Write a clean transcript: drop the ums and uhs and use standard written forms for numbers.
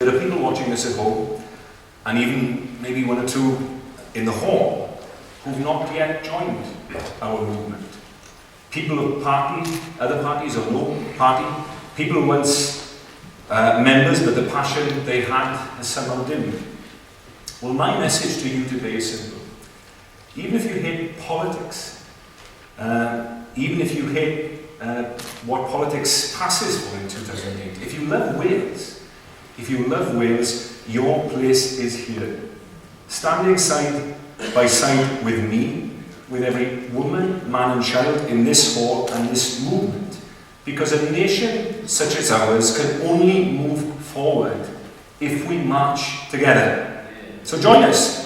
There are people watching this at home, and even maybe one or two in the hall, who've not yet joined our movement. People of other parties or no party, people who once members, but the passion they had has somehow dimmed. Well, my message to you today is simple. Even if you hate politics, even if you hate what politics passes for in 2008, if you love Wales, your place is here. Standing side by side with me, with every woman, man and child in this hall and this movement. Because a nation such as ours can only move forward if we march together. So join us.